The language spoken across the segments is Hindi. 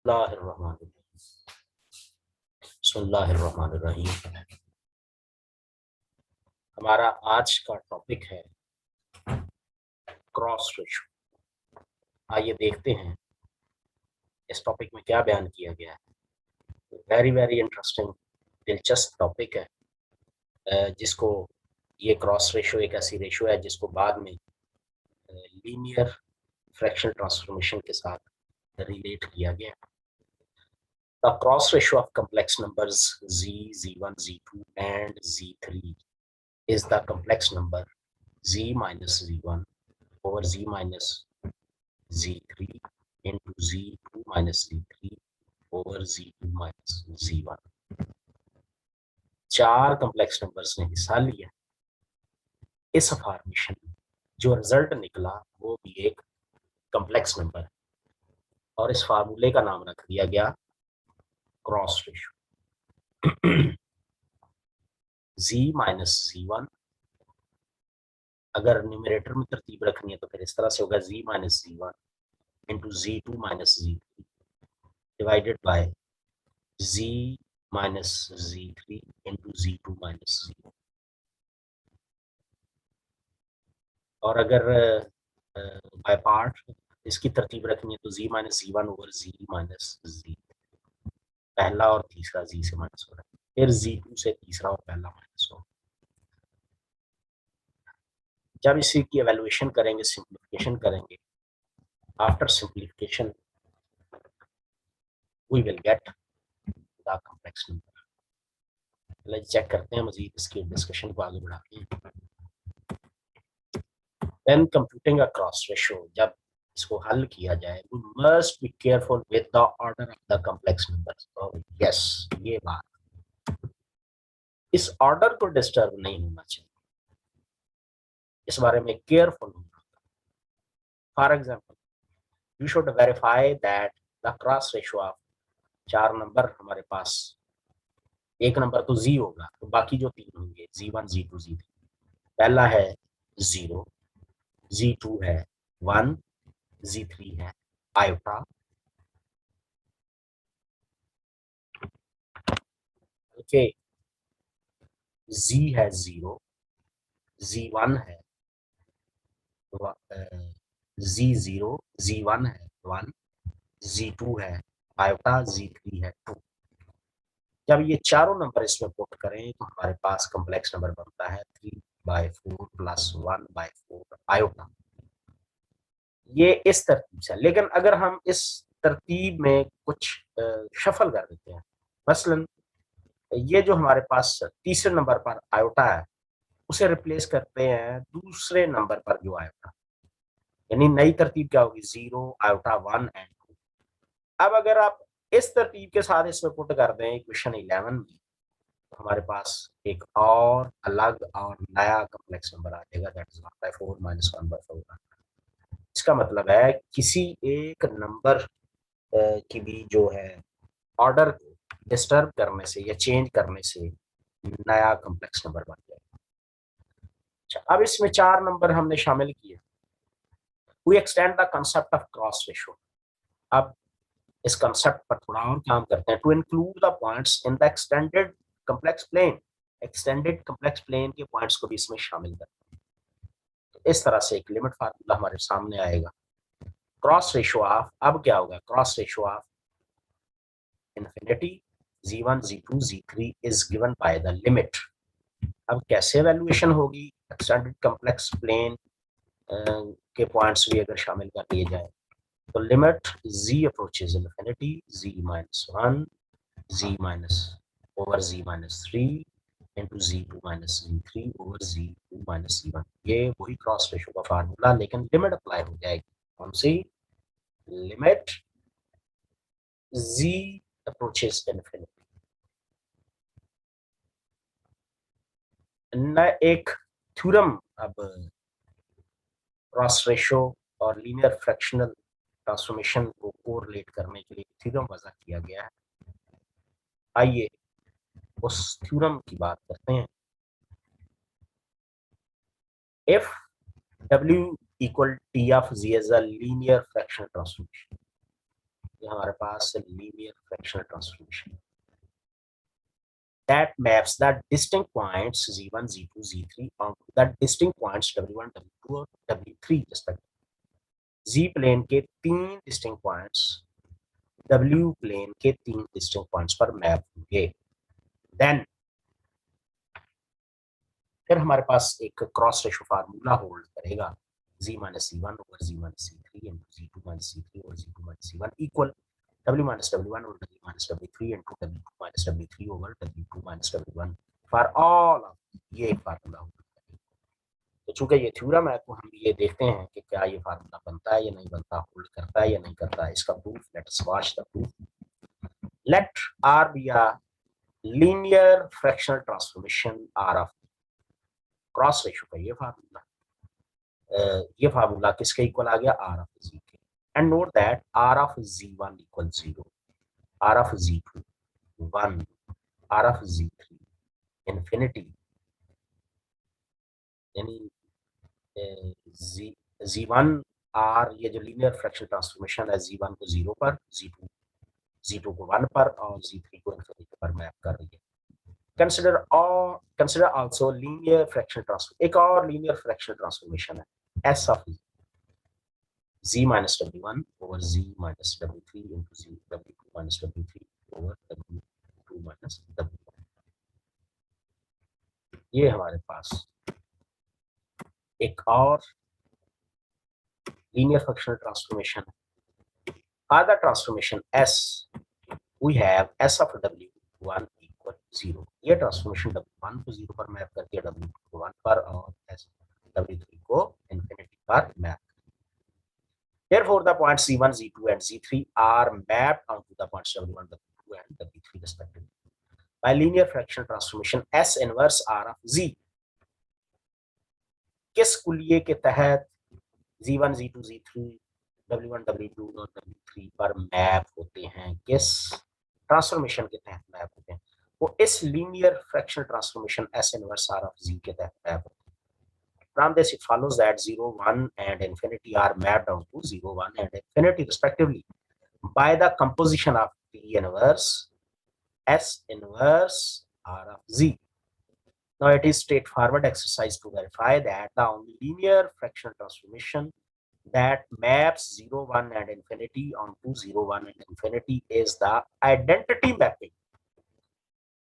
बिस्मिल्लाहिर्रहमानिर्रहीम। हमारा आज का टॉपिक है क्रॉस रेशो। आइए देखते हैं इस टॉपिक में क्या बयान किया गया है। वेरी वेरी इंटरेस्टिंग, दिलचस्प टॉपिक है, जिसको ये क्रॉस रेशो एक ऐसी रेशो है जिसको बाद में लीनियर फ्रैक्शनल ट्रांसफॉर्मेशन के साथ रिलेट किया गया। The cross ratio of complex numbers z1, z2 and z3 is the complex number z minus z1 over z minus z3 into z2 minus z3 over z2 minus z1। चार कॉम्प्लेक्स नंबर्स ने हिस्सा लिया इस फॉर्मेशन में। जो रिजल्ट निकला वो भी एक कॉम्प्लेक्स नंबर है और इस फार्मूले का नाम रख दिया गया cross ratio. z minus z1, अगर न्यूमरेटर में तरतीब रखनी है तो फिर इस तरह से होगा z minus z1 into z2 minus z3 divided by z minus z3 into z2 minus z1। और अगर बाय पार्ट इसकी तरतीब रखनी है तो z minus z1 over z minus z, पहला और तीसरा z से माइनस हो रहा है, फिर z2 से तीसरा और पहला माइनस हो। जब इसी की एवेल्युएशन करेंगे, सिंप्लीफिकेशन करेंगे, after simplification we will get the complex number. चलिए चेक करते हैं, मजीद इसकी डिस्कशन को आगे बढ़ाते हैं। Then computing a cross ratio, जब इसको हल किया जाए, we must be careful with the order of the complex numbers. Yes, ये बात, इस ऑर्डर को डिस्टर्ब नहीं होना चाहिए, इस बारे में केयरफुल होना। For example, you should verify that the cross ratio of चार नंबर हमारे पास, एक नंबर तो जी होगा तो बाकी जो तीन होंगे z1 z2 z3, पहला है 0, z2 है 1, z3 है आयोटा, ओके, z है 0, z1 है z0, z1 है 1, z2 है आयोटा, z3 है 2। जब ये चारों नंबर इसमें पुट करें तो हमारे पास कॉम्प्लेक्स नंबर बनता है 3/4 प्लस 1/4 आयोटा। ये इस तरतीब से, लेकिन अगर हम इस तरतीब में कुछ शफल कर देते हैं, मसलन ये जो हमारे पास तीसरे नंबर पर आयोटा है उसे रिप्लेस करते हैं दूसरे नंबर पर जो आयोटा, यानी नई तरतीब क्या होगी, 0 आयोटा 1 एंड 2। अब अगर आप इस तरतीब के साथ इसमें पुट कर दें इक्वेशन 11 में, तो हमारे पास एक और अलग और नया कॉम्प्लेक्स नंबर आ जाएगा, दैट इज 1/4 माइनस 1/4। इसका मतलब है किसी एक नंबर की भी जो है ऑर्डर को डिस्टर्ब करने से या चेंज करने से नया कॉम्प्लेक्स नंबर बन जाएगा। अच्छा, अब इसमें चार नंबर हमने शामिल किए। We extend the concept of cross ratio. अब इस कंसेप्ट पर थोड़ा और काम करते हैं। To include the points in the extended complex plane, extended complex plane के पॉइंट्स को भी इसमें शामिल करते हैं। तो इस तरह से एक लिमिट फार्मूला हमारे सामने आएगा। क्रॉस रेशो ऑफ, अब क्या होगा, cross ratio of infinity z1 z2 z3 is given by the limit. अब कैसे वैल्यूएशन होगी, एक्सटेंडेड कॉम्प्लेक्स प्लेन के पॉइंट्स भी अगर शामिल कर लिए जाए तो limit z approaches infinity z minus 1 z minus over z minus 3 into z2 minus z3 over z2 minus z1। ये वही क्रॉस रेशो का फार्मूला, लेकिन लिमिट अप्लाई हो जाएगी। कौन सी लिमिट, z अप्रोचेज इन्फिनिटी। न एक थ्योरम, अब क्रॉस रेशो और लीनियर फ्रैक्शनल ट्रांसफॉर्मेशन को कोरिलेट करने के लिए थ्योरम वजह किया गया है। आइए उस थ्योरम की बात करते हैं। If W equal T of Z as a linear fractional transformation, ये हमारे पास linear fractional transformation that maps the distinct points z1, z2, z3 onto the distinct points w1, w2 और w3 respectively. z प्लेन के 3 distinct points w प्लेन के 3 distinct points पर मैप होंगे. Then फिर हमारे पास एक क्रॉस रेशो फार्मूला होल्ड करेगा z minus c1 over z minus c3 into z2 minus c3 over z2 minus c1 equal w minus w1 over w minus w3 into w2 minus w3 over w2 minus w1 for all of ये एक फार्मूला होगा. तो चूंकि ये थ्योरम है तो हम ये देखते हैं कि क्या ये फार्मूला बनता है या नहीं बनता, होल्ड करता है या नहीं करता है. इसका proof, let us watch the proof. Let R be a linear fractional transformation R of cross ratio का ये फार्मूला किसके इक्वल आ गया, R of Z के. And note that R of Z1 equal 0, R of Z2 1, R of Z3 infinity, यानी Z1 R ये जो लीनियर फ्रैक्शनल ट्रांसफॉर्मेशन है Z1 को 0 पर, Z2 को 1 पर और Z3 को इंफिनिटी पर मैप कर रही है. Consider also linear fractional transformation. एक और लीनियर फ्रैक्शनल ट्रांसफॉर्मेशन है S of Z minus W1 over Z minus W3 into Z W2 minus W3 over W2 minus W1. ये हमारे पास एक और लीनियर फ्रैक्शनल ट्रांसफॉर्मेशन है. Other transformation S, we have S of W1 equal 0. ये ट्रांसफॉर्मेशन W1 को 0 पर मैप करती है, W2 को 1 पर और W3 को इंफिनिटी पर map. Therefore, the points Z1, Z2, and Z3 are mapped onto the points W1, W2, and W3 respectively by linear fractional transformation S inverse R of Z. किस कुलिये के तहत Z1, Z2, Z3, W1, W2 और W3 पर मैप होते हैं, किस ट्रांसफॉर्मेशन के तहत मैप होते हैं, वो इस linear fractional transformation S inverse R of Z के तहत मैप होते हैं. From this, it follows that 0, 1 and infinity are mapped onto 0, 1 and infinity respectively by the composition of P inverse S inverse R of Z. Now it is straightforward exercise to verify that the only linear fractional transformation that maps 0, 1 and infinity onto 0, 1 and infinity is the identity mapping.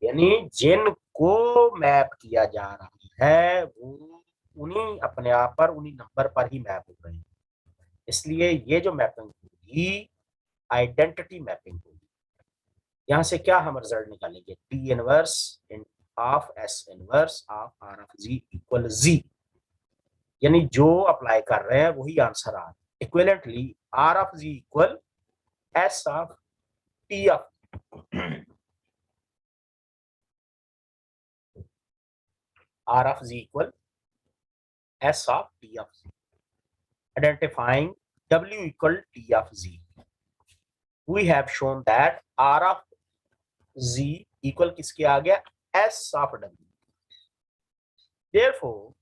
यानी जिनको मैप किया जा रहा है वो उन्हीं अपने आप पर, उन्हीं नंबर पर ही मैप हो रहे हैं. इसलिए ये जो मैपिंग होगी आइडेंटिटी मैपिंग होगी. यहां से क्या हम रिजल्ट निकालेंगे, P inverse of S inverse of R of Z equal Z, यानी जो अप्लाई कर रहे हैं वही आंसर आ रहा है. Equivalently R of Z equal S of P of R of Z equal S of T of Z. Identifying W equal T of Z, we have shown that R of Z equal किसके आ गया, S of W. Therefore,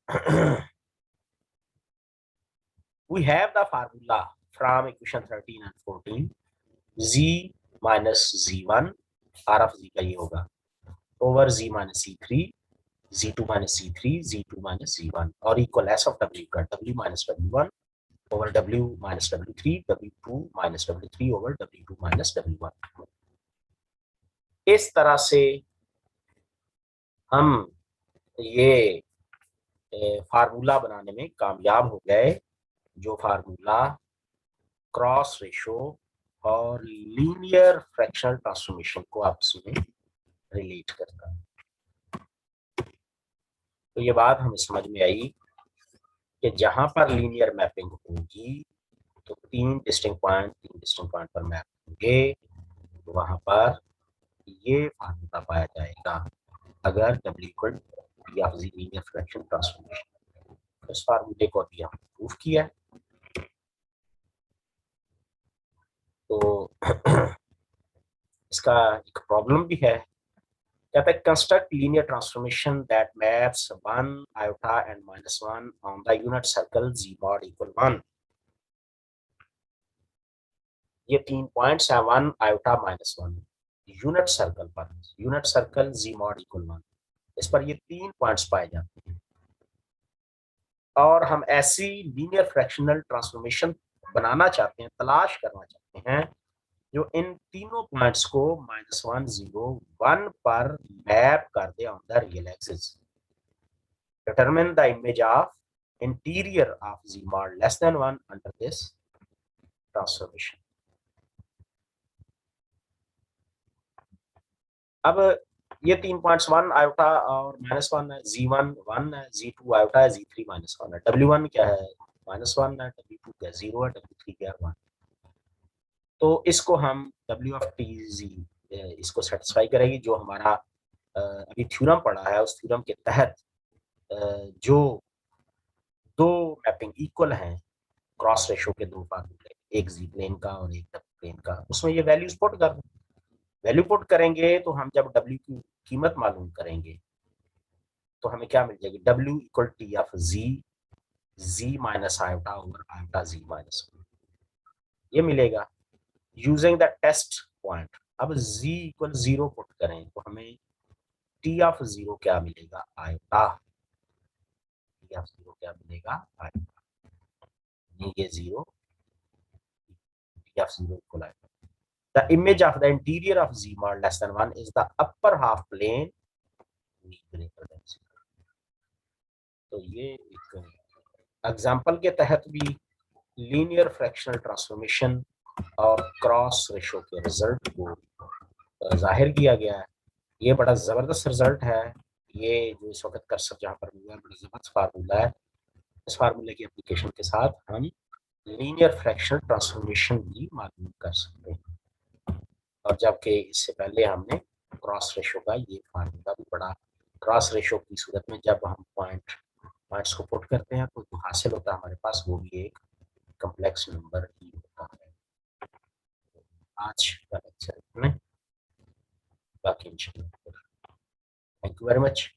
we have the formula from equation 13 and 14. Z minus Z1, R of Z का ये होगा, over Z minus C3, Z2 minus C3, Z2 minus Z1 और equal S of W का W minus W1 over W minus W3, W2 minus W3 over W2 minus W1. इस तरह से हम ये फार्मूला बनाने में कामयाब हो गए, जो फार्मूला क्रॉस रेशो और लीनियर फ्रैक्शनल ट्रांसफॉर्मेशन को आपस में रिलेट करता है. तो ये बात हमें समझ में आई कि जहां पर लीनियर मैपिंग होगी तो तीन डिस्टिंक्ट पॉइंट पर मैप होंगे, तो वहां पर ये फार्मूला पाया जाएगा अगर W equal P of Z linear fraction transformation. इस फार्मूले को अभी हमने प्रूफ किया. तो इसका एक प्रॉब्लम भी है, कहता है construct linear transformation that maps 1 iota and -1 on the unit circle Z mod equal 1. ये 3 पॉइंट्स है 1 आयोटा -1 यूनिट सर्कल पर, यूनिट सर्कल जी मॉड इक्वल 1, इस पर ये 3 पॉइंट्स पाए जाते हैं। और हम ऐसी लीनियर फ्रैक्शनल ट्रांसफॉर्मेशन बनाना चाहते हैं, तलाश करना चाहते हैं जो इन तीनों पॉइंट्स को -1 0 1 पर मैप कर दे on the real axis. Determine the image of interior of z mod less than 1 under this transformation. अब ये 3 पॉइंट्स 1 आयोटा और -1 है, z1 1 है, z2 आयोटा है, z3 -1 है। w1 क्या है? -1 है, w2 क्या 0 है, w3 क्या 1। तो इसको हम w ऑफ t z इसको सेटिस्फाई करेगी, जो हमारा अभी थ्योरम पढ़ा है उस थ्योरम के तहत जो दो मैपिंग इक्वल हैं क्रॉस रेशो के दो फार्मूले, एक जी प्लेन का और एक डब्ल्यू प्लेन का, उसमें ये वैल्यूज पुट कर दो। वैल्यू पुट करेंगे तो हम जब डब्ल्यू की कीमत मालूम करेंगे तो हमें क्या मिल जाएगी? W equal T of G, G minus iota over iota G minus, ये मिलेगा यूजिंग द टेस्ट पॉइंट। अब z इक्वल 0 पुट करें तो हमें टी ऑफ 0 क्या मिलेगा? आयोटा। टी ऑफ 0 क्या मिलेगा? आयोटा। ये 0, T of 0 equal iota. The image of the interior of Z mod less than 1 is the upper half plane V greater than 0। तो ये एक एग्जाम्पल के तहत भी लीनियर फ्रैक्शनल ट्रांसफॉर्मेशन और क्रॉस रेशो के रिजल्ट को जाहिर किया गया है। ये बड़ा ज़बरदस्त रिजल्ट है। ये जो इस वक्त कर्सर जहाँ पर हुआ है, बड़ा ज़बरदस्त फार्मूला है। इस फार्मूले की एप्लीकेशन के साथ हम लीनियर फ्रैक्शनल ट्रांसफॉर्मेशन भी मालूम कर सकते हैं। और जबकि इससे पहले हमने क्रॉस रेशो का ये फार्मूला भी पढ़ा। क्रॉस रेशो की सूरत में जब हम पॉइंट्स को पुट करते हैं तो जो हासिल होता है हमारे पास वो भी एक कम्प्लेक्स नंबर ही होता है। आज का लेक्चर में बाकी इंशाल्लाह। Thank you very much.